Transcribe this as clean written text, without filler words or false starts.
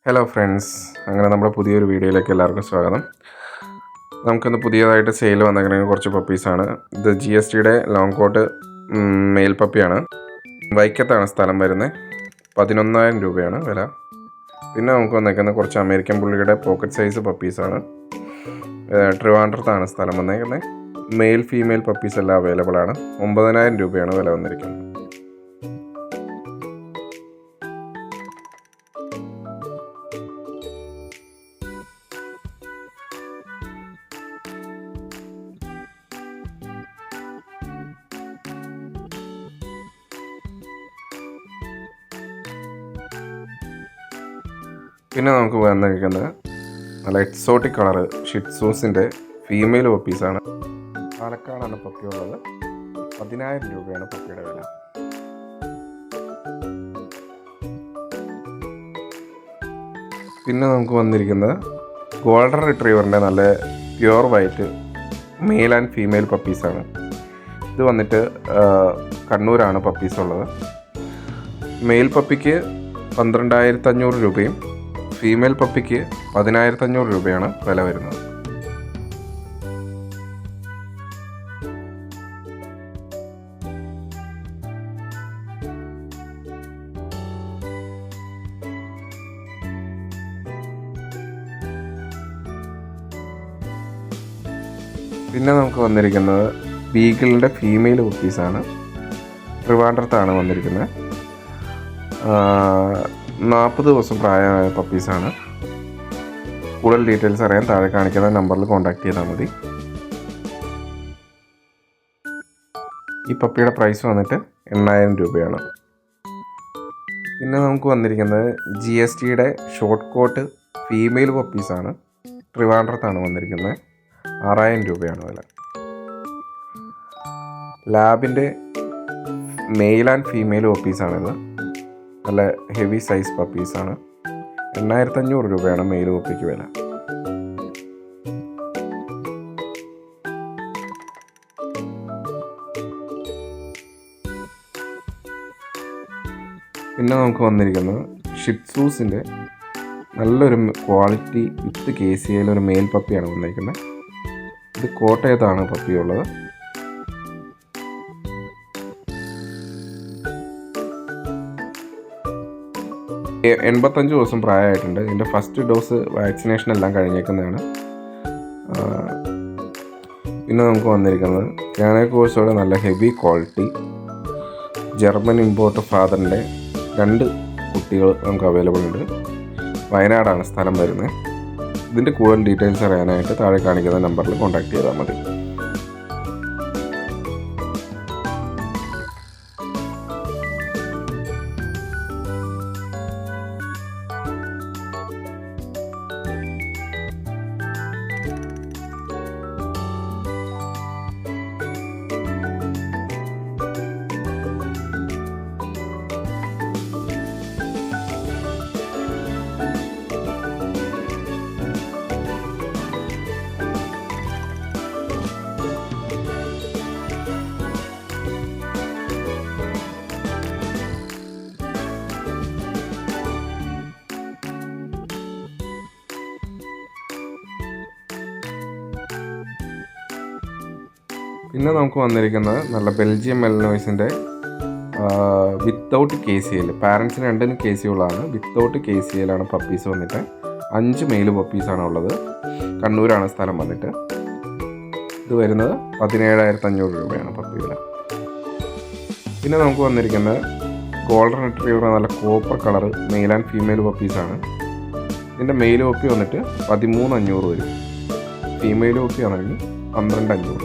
Hello friends, അങ്ങനെ നമ്മുടെ പുതിയൊരു വീഡിയോയിലേക്ക് എല്ലാവർക്കും സ്വാഗതം. നമുക്കിന്ന് പുതിയതായിട്ട് സെയിൽ വന്നിരിക്കുന്ന കുറച്ച് പപ്പീസാണ്. ഇത് GSTയുടെ ലോങ് കോട്ട് മെയിൽ പപ്പിയാണ്. വൈക്കത്താണ് സ്ഥലം വരുന്നത്. 11,000 രൂപയാണ് വില. പിന്നെ നമുക്ക് വന്നേക്കുന്ന കുറച്ച് അമേരിക്കൻ പുള്ളിയുടെ പോക്കറ്റ് സൈസ് പപ്പീസാണ്. ട്രിവാൻഡ്രത്താണ് സ്ഥലം വന്നേക്കുന്നത്. മെയിൽ ഫീമെയിൽ പപ്പീസ് എല്ലാം അവൈലബിൾ ആണ്. 9,000 രൂപയാണ് വില വന്നിരിക്കുന്നത്. പിന്നെ നമുക്ക് വന്നിരിക്കുന്നത് നല്ല എക്സോട്ടിക് കളറ് ഷിറ്റ്സൂസിൻ്റെ ഫീമെയിൽ പപ്പീസാണ്. പാലക്കാടാണ് പപ്പി ഉള്ളത്. 10,000 രൂപയാണ് പപ്പിയുടെ വില. പിന്നെ നമുക്ക് വന്നിരിക്കുന്നത് ഗോൾഡൻ റിട്രീവറിൻ്റെ നല്ല pure white male and female പപ്പീസാണ്. ഇത് വന്നിട്ട് കണ്ണൂരാണ് പപ്പീസ് ഉള്ളത്. മെയിൽ പപ്പിക്ക് 12,500 രൂപയും ഫീമെയിൽ പപ്പിക്ക് 10,500 രൂപയാണ് വില വരുന്നത്. പിന്നെ നമുക്ക് വന്നിരിക്കുന്നത് ബീഗിളിൻ്റെ ഫീമെയിൽ പപ്പീസാണ്. ട്രിവാൻഡ്രത്താണ് വന്നിരിക്കുന്നത്. 40 ദിവസം പ്രായമായ പപ്പീസാണ്. കൂടുതൽ ഡീറ്റെയിൽസ് അറിയാൻ താഴെ കാണിക്കുന്ന നമ്പറിൽ കോൺടാക്ട് ചെയ്താൽ മതി. ഈ പപ്പിയുടെ പ്രൈസ് വന്നിട്ട് 8,000 രൂപയാണ്. പിന്നെ നമുക്ക് വന്നിരിക്കുന്നത് GSTയുടെ ഷോർട്ട് കോട്ട് ഫീമെയിൽ പപ്പീസാണ്. ട്രിവാൻഡ്രത്താണ് വന്നിരിക്കുന്നത്. 6,000 രൂപയാണ് വില. ലാബിൻ്റെ മെയിൽ ആൻഡ് ഫീമെയിൽ പപ്പീസാണിത്. നല്ല ഹെവി സൈസ് പപ്പീസാണ്. 8,500 രൂപയാണ് മെയിൽ പപ്പിക്ക് വില. പിന്നെ നമുക്ക് വന്നിരിക്കുന്നത് ഷിറ്റ്സൂസിൻ്റെ നല്ലൊരു ക്വാളിറ്റി വിത്ത് KCAയിൽ ഒരു മെയിൽ പപ്പിയാണ് വന്നിരിക്കുന്നത്. ഇത് കോട്ടയത്താണ് പപ്പിയുള്ളത്. 85 ദിവസം പ്രായമായിട്ടുണ്ട്. ഇതിൻ്റെ ഫസ്റ്റ് ഡോസ് വാക്സിനേഷൻ എല്ലാം കഴിഞ്ഞേക്കുന്നതാണ്. പിന്നെ നമുക്ക് വന്നിരിക്കുന്നത് കാനക്കോഴ്സോടെ നല്ല ഹെവി ക്വാളിറ്റി ജർമ്മൻ ഇമ്പോർട്ട് ഫാദറിൻ്റെ 2 കുട്ടികൾ നമുക്ക് അവൈലബിൾ ഉണ്ട്. വയനാടാണ് സ്ഥലം വരുന്നത്. ഇതിൻ്റെ കൂടുതൽ ഡീറ്റെയിൽസ് അറിയാനായിട്ട് താഴെ കാണിക്കുന്ന നമ്പറിൽ കോൺടാക്ട് ചെയ്താൽ മതി. പിന്നെ നമുക്ക് വന്നിരിക്കുന്നത് നല്ല ബെൽജിയം മെൽനോയ്സിൻ്റെ വിത്തൗട്ട് KCAയിൽ, പാരൻസിന് 2 KCAകളാണ്. വിത്തൗട്ട് KCAയിലാണ് പപ്പീസ് വന്നിട്ട്. 5 മെയിൽ പപ്പീസാണ് ഉള്ളത്. കണ്ണൂരാണ് സ്ഥലം വന്നിട്ട്. ഇത് വരുന്നത് 17,500 രൂപയാണ് പപ്പി വില. പിന്നെ നമുക്ക് വന്നിരിക്കുന്നത് ഗോൾഡൻ റിട്രീവർ നല്ല copper colour male and female പപ്പീസാണ്. ഇതിൻ്റെ മെയിൽ പപ്പി വന്നിട്ട് 13,500 വരും. ഫീമെയിൽ പപ്പി ആണെങ്കിൽ 12,500.